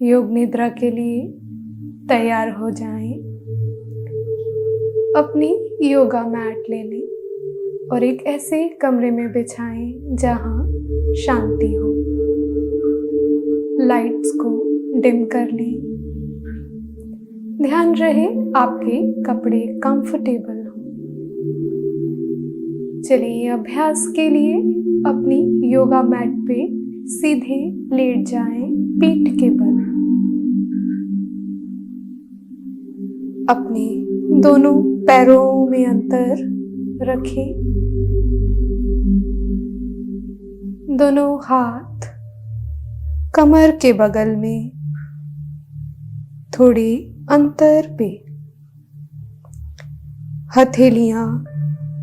योग निद्रा के लिए तैयार हो जाएं। अपनी योगा मैट ले लें और एक ऐसे कमरे में बिछाएं जहां शांति हो। लाइट्स को डिम कर लें। ध्यान रहे आपके कपड़े कंफर्टेबल हों। चलिए अभ्यास के लिए अपनी योगा मैट पे सीधे लेट जाएं, पीठ के बल। अपने दोनों पैरों में अंतर रखें। दोनों हाथ कमर के बगल में थोड़े अंतर पे। हथेलियां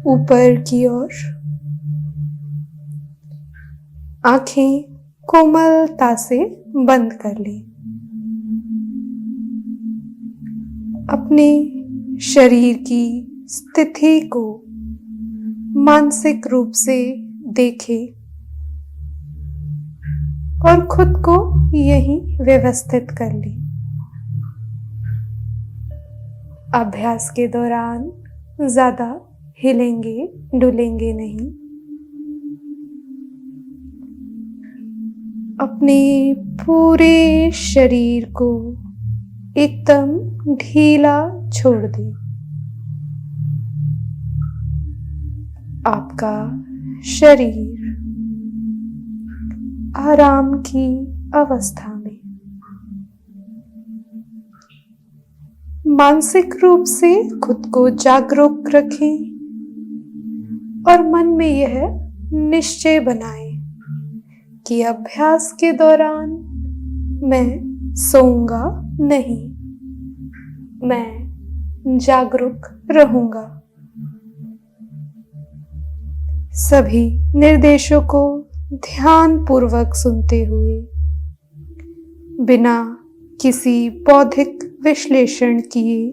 ऊपर की ओर। आंखें कोमलता से बंद कर लें। अपने शरीर की स्थिति को मानसिक रूप से देखें और खुद को यहीं व्यवस्थित कर लें। अभ्यास के दौरान ज्यादा हिलेंगे डुलेंगे नहीं। अपने पूरे शरीर को एकदम ढीला छोड़ दें। आपका शरीर आराम की अवस्था में। मानसिक रूप से खुद को जागरूक रखें और मन में यह निश्चय बनाएं कि अभ्यास के दौरान मैं सोऊंगा नहीं, मैं जागरूक रहूंगा। सभी निर्देशों को ध्यान पूर्वक सुनते हुए बिना किसी बौद्धिक विश्लेषण किए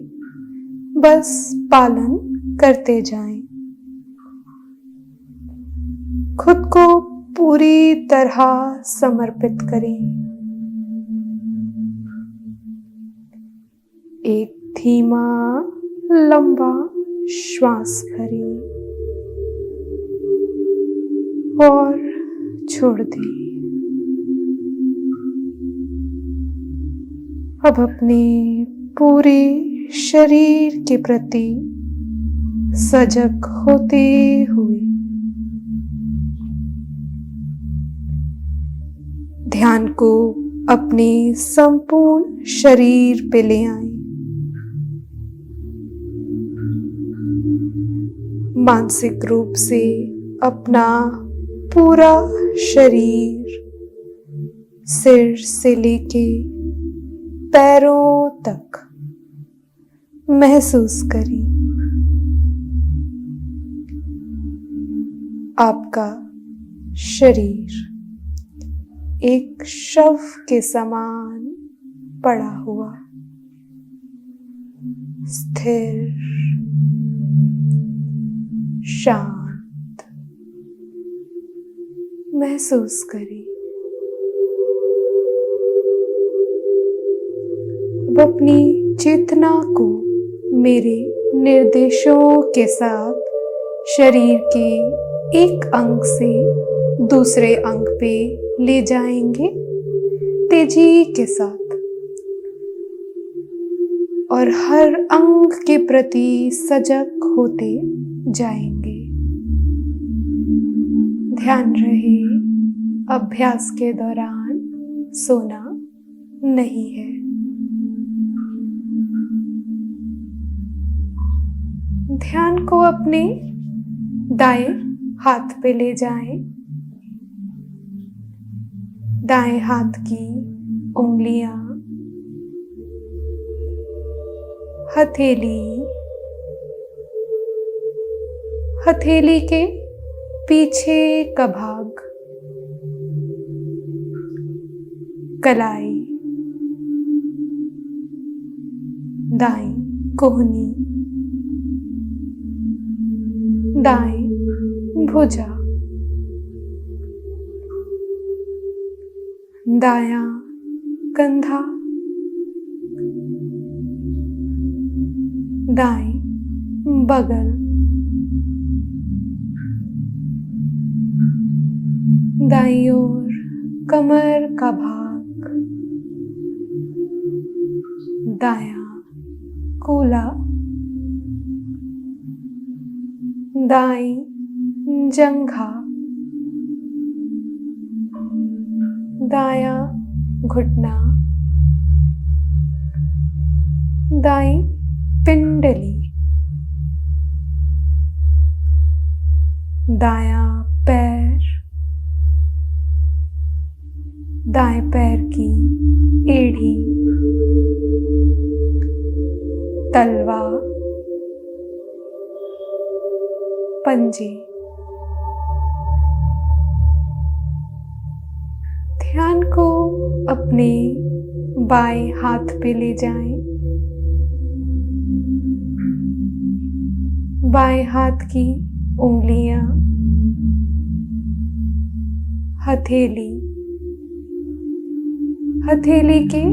बस पालन करते जाएं। खुद को पूरी तरह समर्पित करें। एक धीमा लंबा श्वास भरें और छोड़ दें। अब अपने पूरे शरीर के प्रति सजग होते हुए ध्यान को अपने संपूर्ण शरीर पे ले आएं। मानसिक रूप से अपना पूरा शरीर सिर से लेके पैरों तक महसूस करें। आपका शरीर एक शव के समान पड़ा हुआ, स्थिर, शांत महसूस करें। अब अपनी चेतना को मेरे निर्देशों के साथ शरीर के एक अंग से दूसरे अंग पे ले जाएंगे तेजी के साथ और हर अंग के प्रति सजग होते जाएंगे। ध्यान रहे अभ्यास के दौरान सोना नहीं है। ध्यान को अपने दाएं हाथ पे ले जाएं। दाएं हाथ की उंगलियां, हथेली के पीछे का भाग, कलाई, दाएं कोहनी, दाएं भुजा, दायां कंधा, दाएं बगल, दाईं ओर कमर का भाग, दायां कूल्हा, दाईं जंघा, दायां घुटना, दाईं पिंडली, दायां पैर, दाएं पैर की एड़ी, तलवा, पंजे। ध्यान को अपने बाएं हाथ पे ले जाएं। बाएं हाथ की उंगलियां, हथेली, हथेली के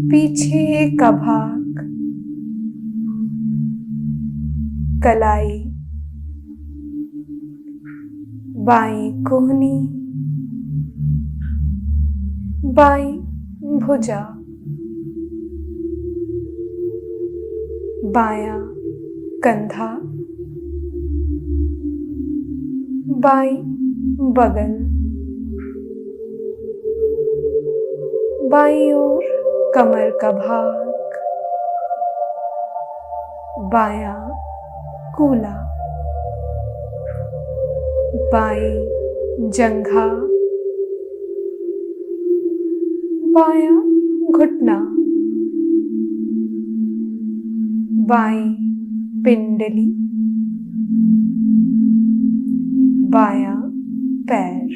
पीछे का भाग, कलाई, बाईं कोहनी, बाईं भुजा, बायां कंधा, बाईं बगल, बाईं ओर कमर का भाग, बायां कूल्हा, बाईं जंघा, बायां घुटना, बाईं पिंडली, बायां पैर,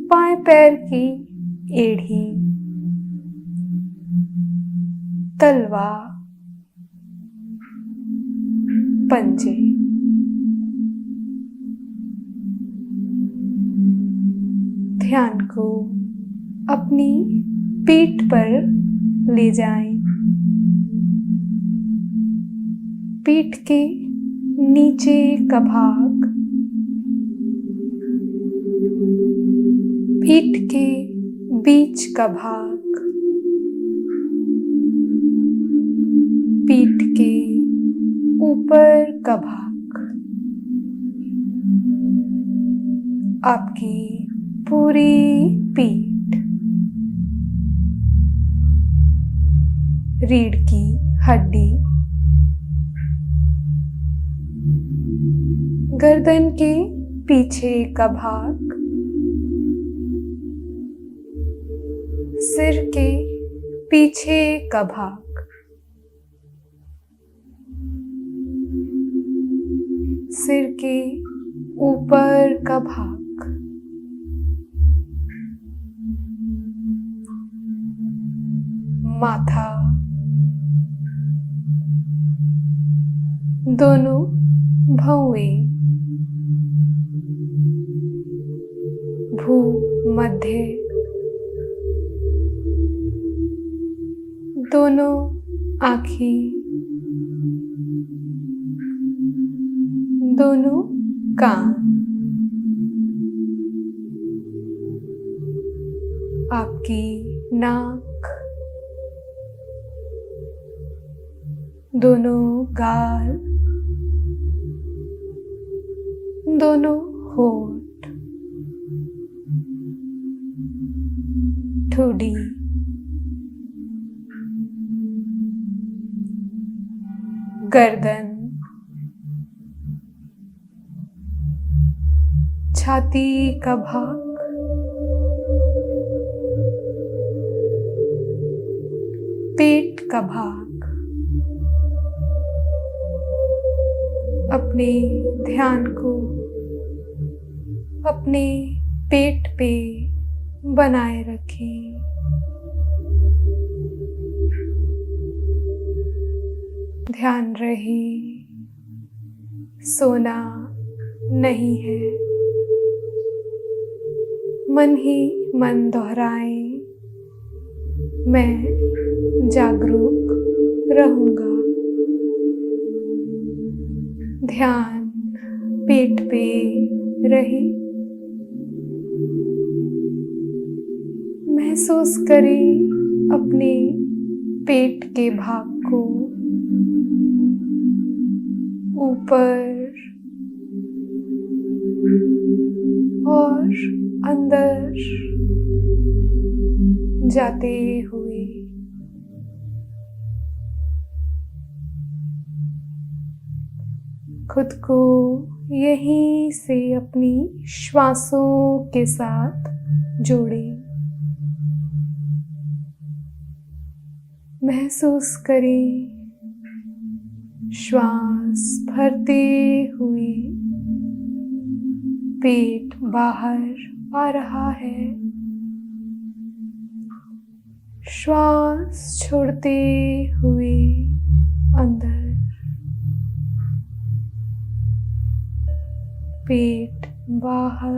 बाएं पैर की एड़ी, तलवा, पंजे। ध्यान को अपनी पीठ पर ले जाएं। पीठ के नीचे का भाग, पीठ के बीच का भाग, पीठ के ऊपर का भाग, आपकी पूरी पीठ, रीढ़ की हड्डी, गर्दन के पीछे का भाग, सिर के पीछे का भाग, सिर के ऊपर का भाग, माथा, दोनों भौएं, भूमध्य, दोनों आँखें, दोनों कान, आपकी नाक, दोनों गाल, दोनों होंठ, ठोड़ी, गर्दन, छाती का भाग, पेट का भाग। अपने ध्यान को अपने पेट पे बनाए रखें। ध्यान रहे, सोना नहीं है। मन ही मन दोहराए, मैं जागरूक रहूंगा। ध्यान पेट पे रहे। महसूस करें अपने पेट के भाग को, ऊपर और अंदर जाते हुए। खुद को यहीं से अपनी श्वासों के साथ जोड़ें। महसूस करें श्वास भरते हुए पेट बाहर आ रहा है, श्वास छोड़ते हुए अंदर। पेट बाहर,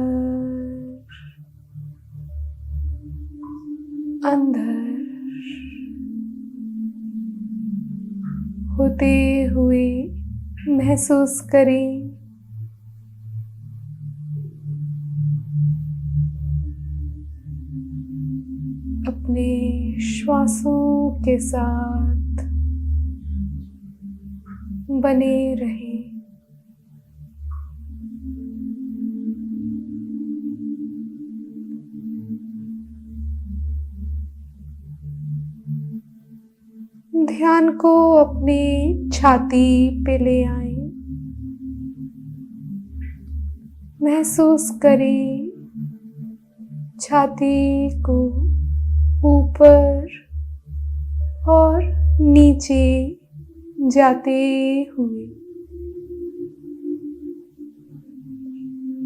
अंदर होते हुए महसूस करें अपने श्वासों के साथ बने रहें। ध्यान को अपने छाती पे ले आएं। महसूस करें छाती को ऊपर और नीचे जाते हुए।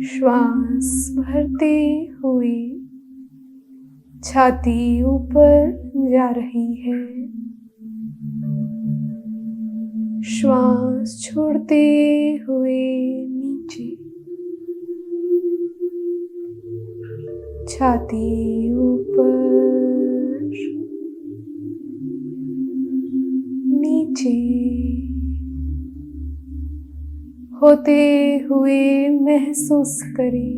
श्वास भरते हुए छाती ऊपर जा रही है, श्वास छोड़ते हुए नीचे। छाती ऊपर, नीचे होते हुए महसूस करें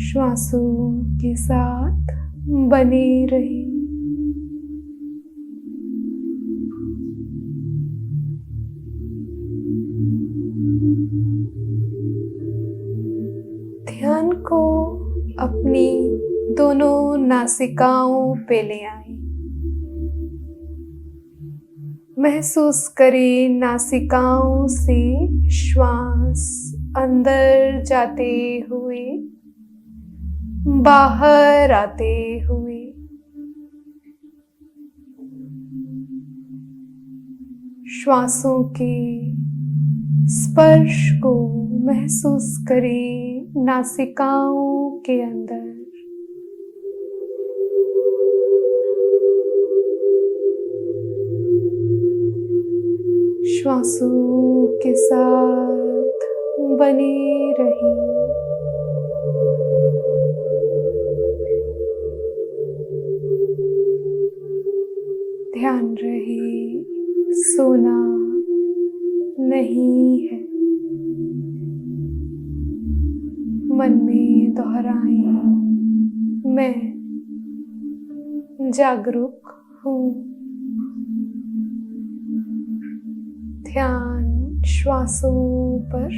श्वासों के साथ बने रहें। ध्यान को अपनी दोनों नासिकाओं पे ले आएं। महसूस करें नासिकाओं से श्वास अंदर जाते हुए, बाहर आते हुए। श्वासों के स्पर्श को महसूस करें नासिकाओं के अंदर। श्वासों के साथ बने रहें। ध्यान रहे सोना नहीं है। मन में दोहराएं, मैं जागरूक हूँ। ध्यान श्वासों पर।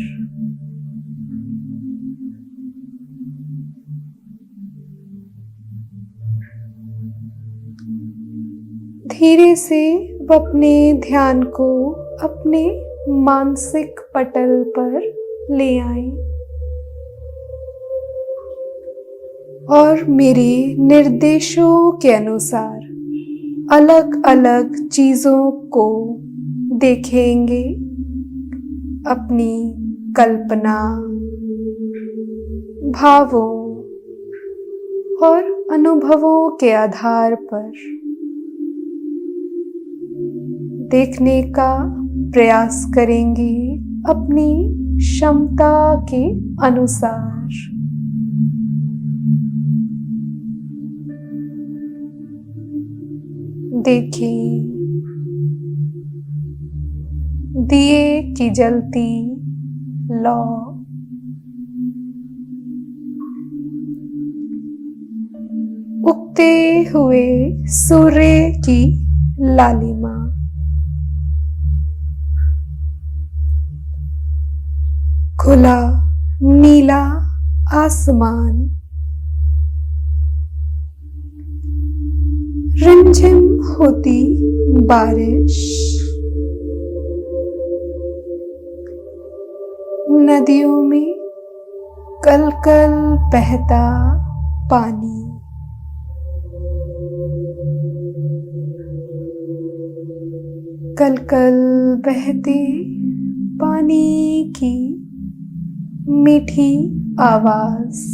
धीरे से अपने ध्यान को अपने मानसिक पटल पर ले आएं और मेरे निर्देशों के अनुसार अलग अलग चीजों को देखेंगे। अपनी कल्पना, भावों और अनुभवों के आधार पर देखने का प्रयास करेंगे अपनी क्षमता के अनुसार। देखें दिए की जलती लौ, उगते हुए सूर्य की लालिमा, खुला नीला आसमान, रिमझिम होती बारिश, नदियों में कल कल बहता पानी, कल कल बहते पानी की मीठी आवाज,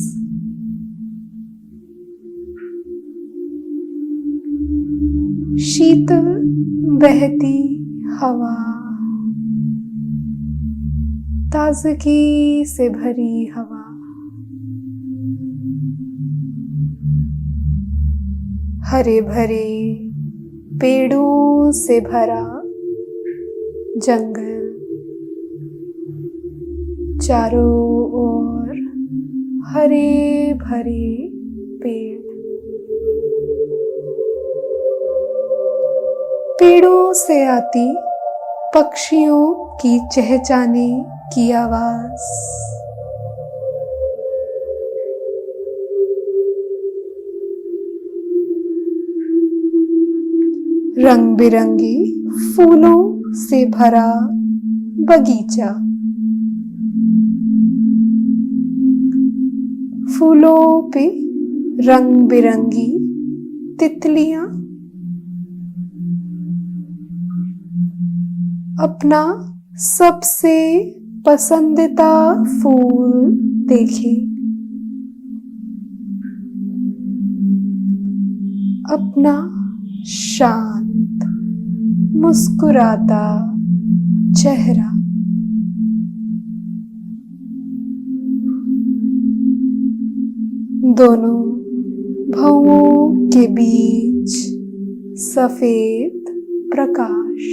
शीतल बहती हवा, ताजगी से भरी हवा, हरे भरे पेड़ों से भरा जंगल, चारों ओर हरे भरे पेड़, पेड़ों से आती पक्षियों की चहचहाने की आवाज, रंग बिरंगे फूलों से भरा बगीचा, फूलों पे रंग बिरंगी तितलियां अपना सबसे पसंदीदा फूल देखे, अपना शांत मुस्कुराता चेहरा, दोनों भौंों के बीच सफेद प्रकाश,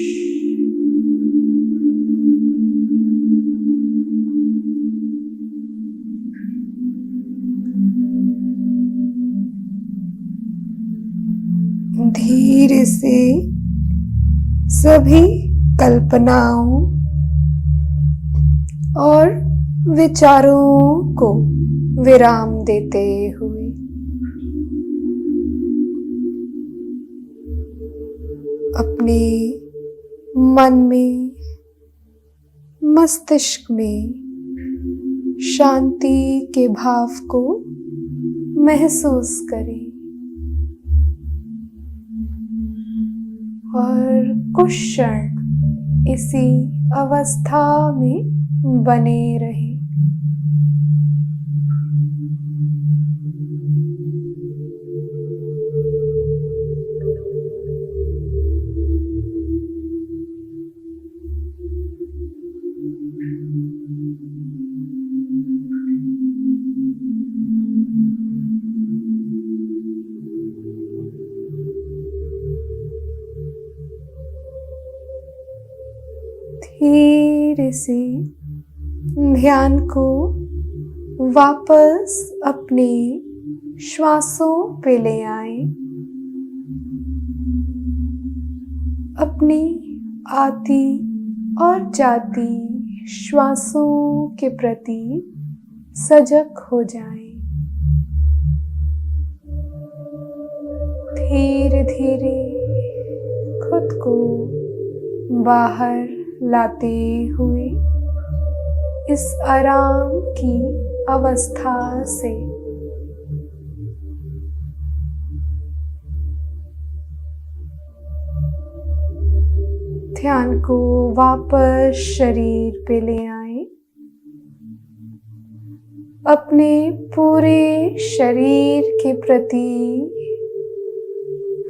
धीरे से सभी कल्पनाओं और विचारों को विराम देते हुए अपने मन में, मस्तिष्क में शांति के भाव को महसूस करें और कुछ क्षण इसी अवस्था में बने रहें। धीरे से ध्यान को वापस अपने श्वासों पे ले आए, अपनी आती और जाती श्वासों के प्रति सजग हो जाएं। धीरे धीरे खुद को बाहर लाते हुए इस आराम की अवस्था से ध्यान को वापस शरीर पे ले आए, अपने पूरे शरीर के प्रति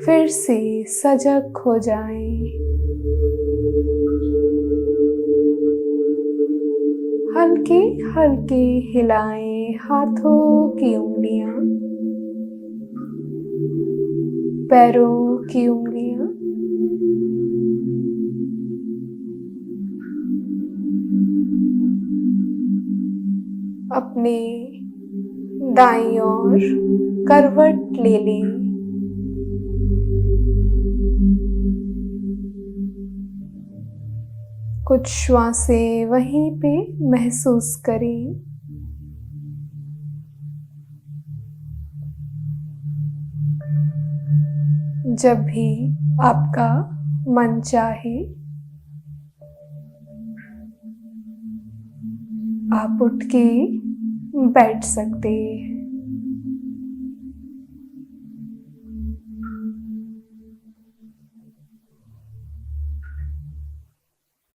फिर से सजग हो जाएं। हल्के हल्के हिलाएं हाथों की उंगलियां, पैरों की उंगलियां, अपने दाईं ओर करवट ले लें। कुछ श्वासें वहीं पे महसूस करें। जब भी आपका मन चाहे आप उठ के बैठ सकते हैं।